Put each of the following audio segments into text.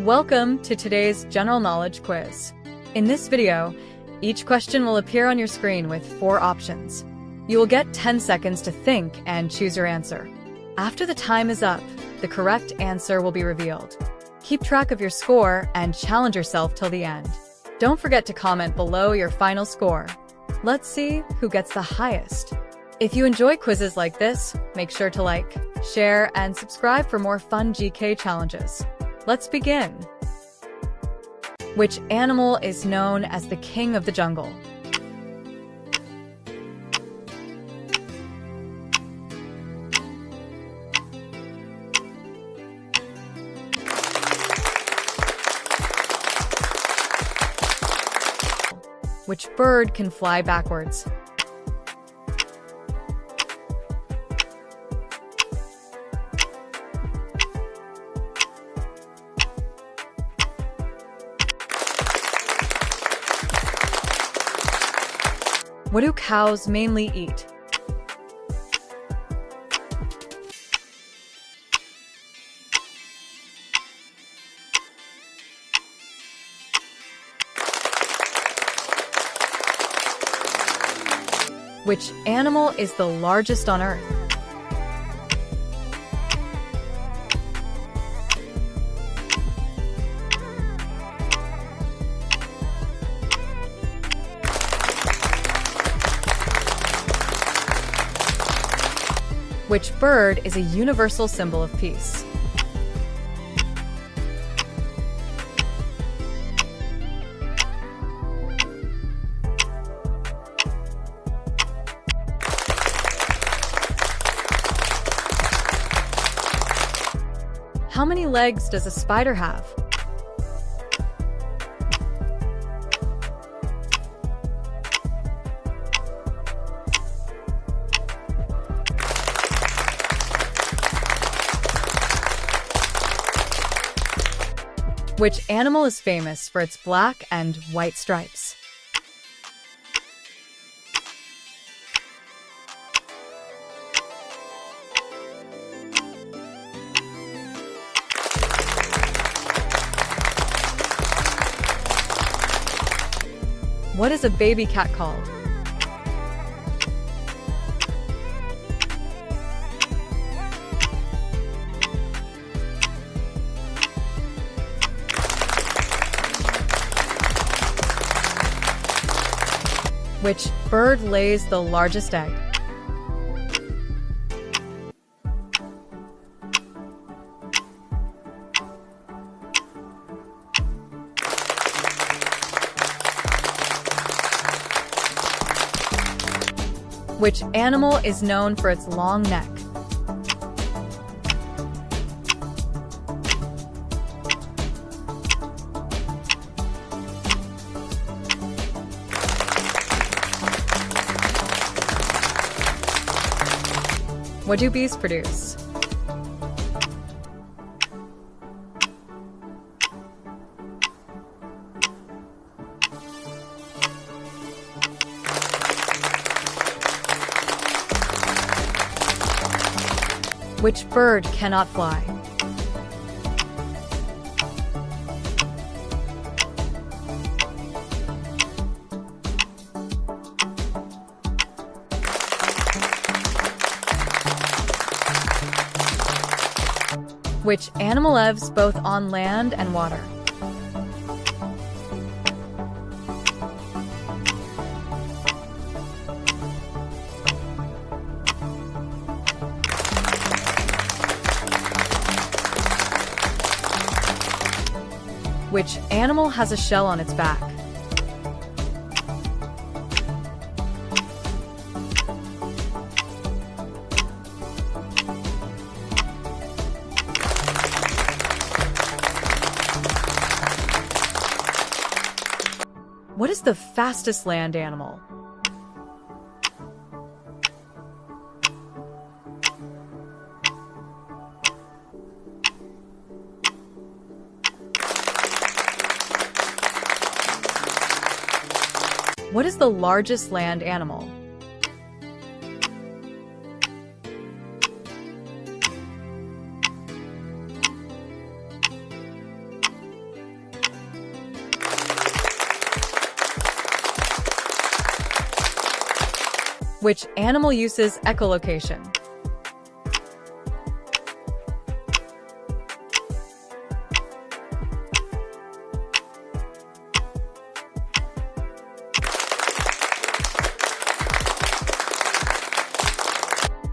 Welcome to today's general knowledge quiz. In this video, each question will appear on your screen with 4 options. You will get 10 seconds to think and choose your answer. After the time is up, the correct answer will be revealed. Keep track of your score and challenge yourself till the end. Don't forget to comment below your final score. Let's see who gets the highest. If you enjoy quizzes like this, make sure to like, share, and subscribe for more fun GK challenges. Let's begin. Which animal is known as the king of the jungle? Which bird can fly backwards? What do cows mainly eat? Which animal is the largest on Earth? Which bird is a universal symbol of peace? How many legs does a spider have? Which animal is famous for its black and white stripes? What is a baby cat called? Which bird lays the largest egg? Which animal is known for its long neck? What do bees produce? Which bird cannot fly? Which animal lives both on land and water? Which animal has a shell on its back? What is the fastest land animal? What is the largest land animal? Which animal uses echolocation?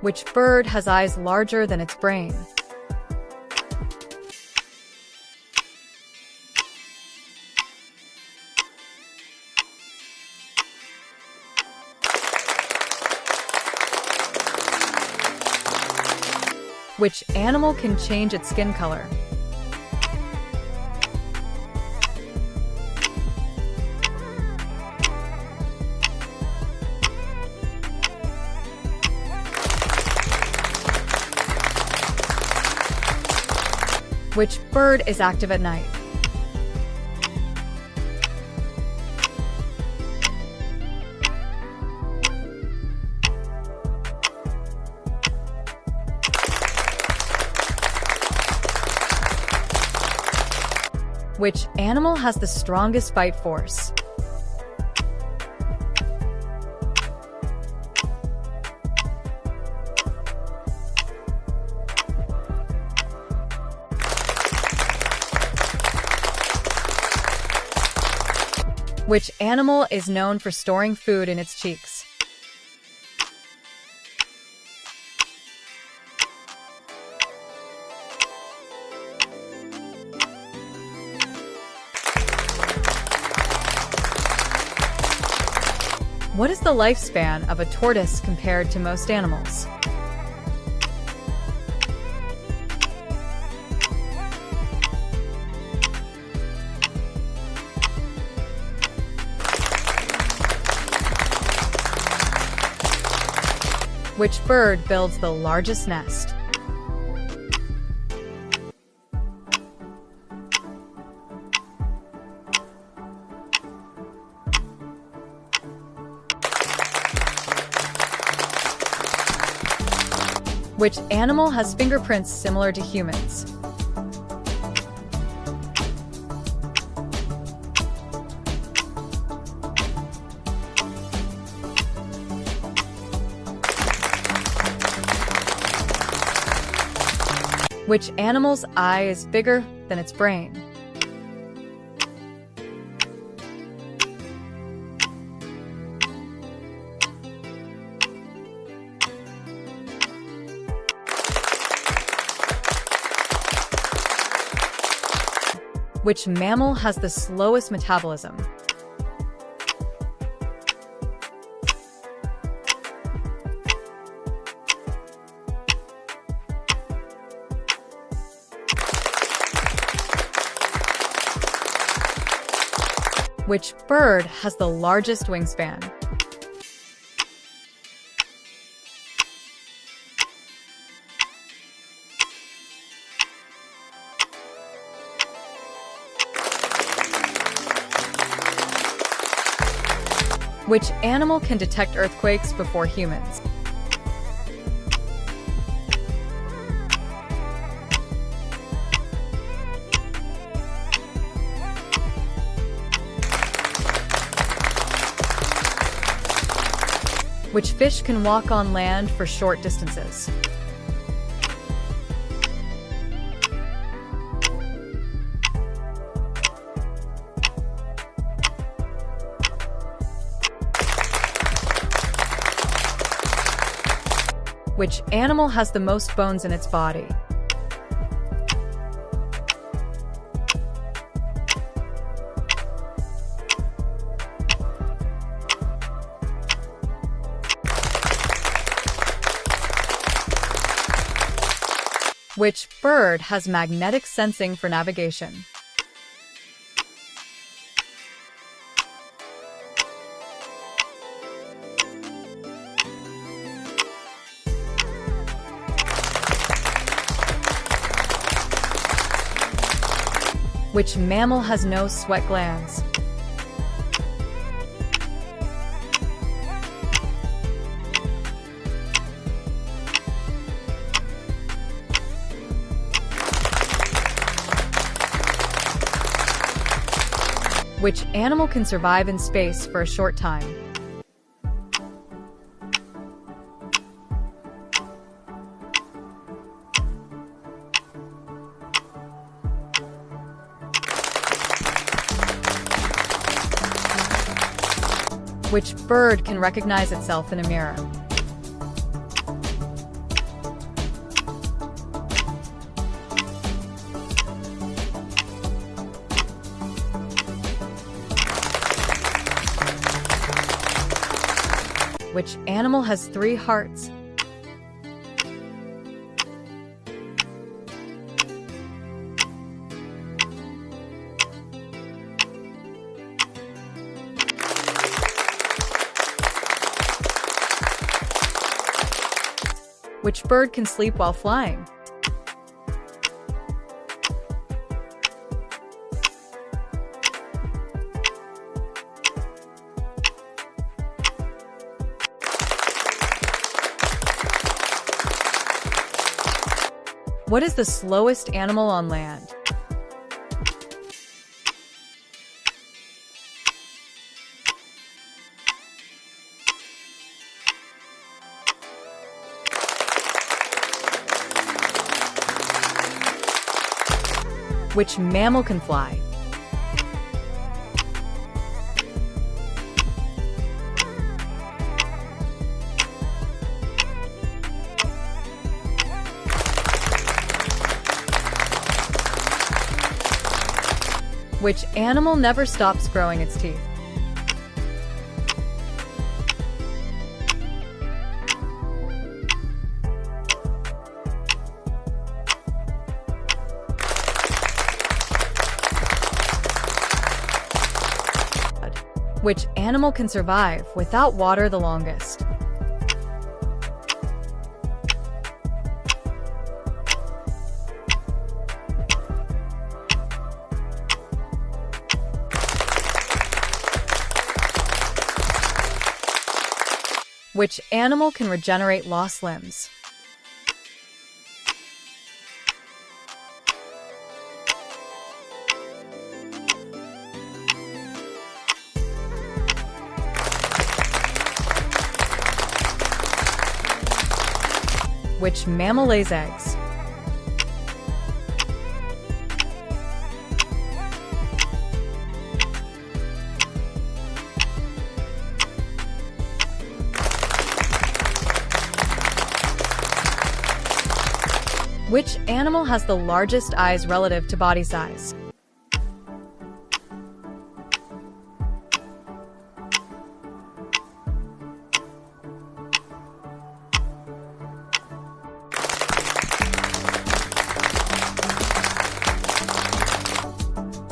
Which bird has eyes larger than its brain? Which animal can change its skin color? Which bird is active at night? Which animal has the strongest bite force? Which animal is known for storing food in its cheeks? What is the lifespan of a tortoise compared to most animals? Which bird builds the largest nest? Which animal has fingerprints similar to humans? Which animal's eye is bigger than its brain? Which mammal has the slowest metabolism? Which bird has the largest wingspan? Which animal can detect earthquakes before humans? Which fish can walk on land for short distances? Which animal has the most bones in its body? Which bird has magnetic sensing for navigation? Which mammal has no sweat glands? Which animal can survive in space for a short time? Which bird can recognize itself in a mirror? Which animal has 3 hearts? Which bird can sleep while flying? What is the slowest animal on land? Which mammal can fly? Which animal never stops growing its teeth? Which animal can survive without water the longest? Which animal can regenerate lost limbs? Which mammal lays eggs? Which animal has the largest eyes relative to body size?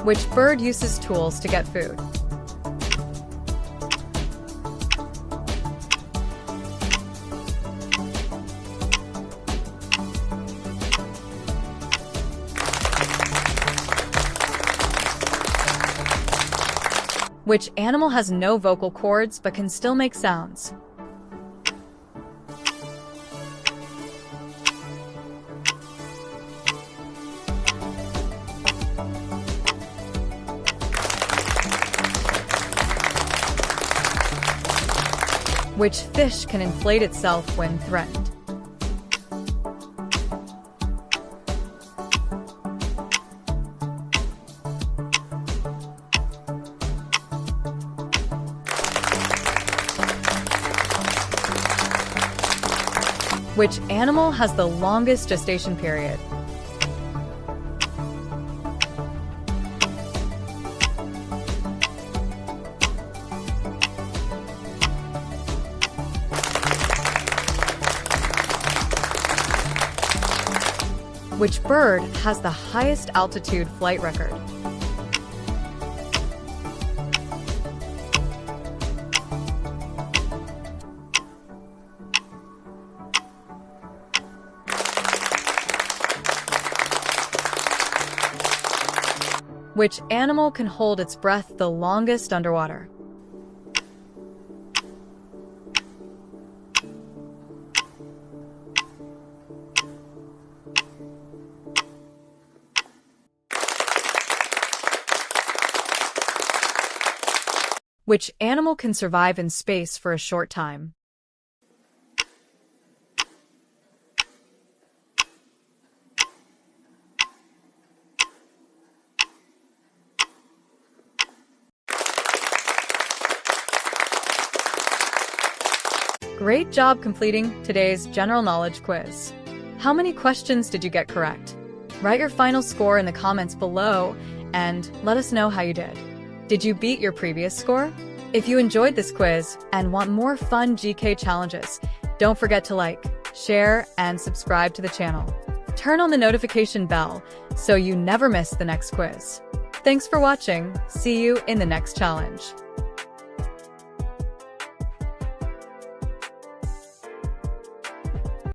Which bird uses tools to get food? Which animal has no vocal cords but can still make sounds? Which fish can inflate itself when threatened? Which animal has the longest gestation period? Which bird has the highest altitude flight record? Which animal can hold its breath the longest underwater? Which animal can survive in space for a short time? Great job completing today's general knowledge quiz. How many questions did you get correct? Write your final score in the comments below and let us know how you did. Did you beat your previous score? If you enjoyed this quiz and want more fun GK challenges, don't forget to like, share, and subscribe to the channel. Turn on the notification bell so you never miss the next quiz. Thanks for watching. See you in the next challenge.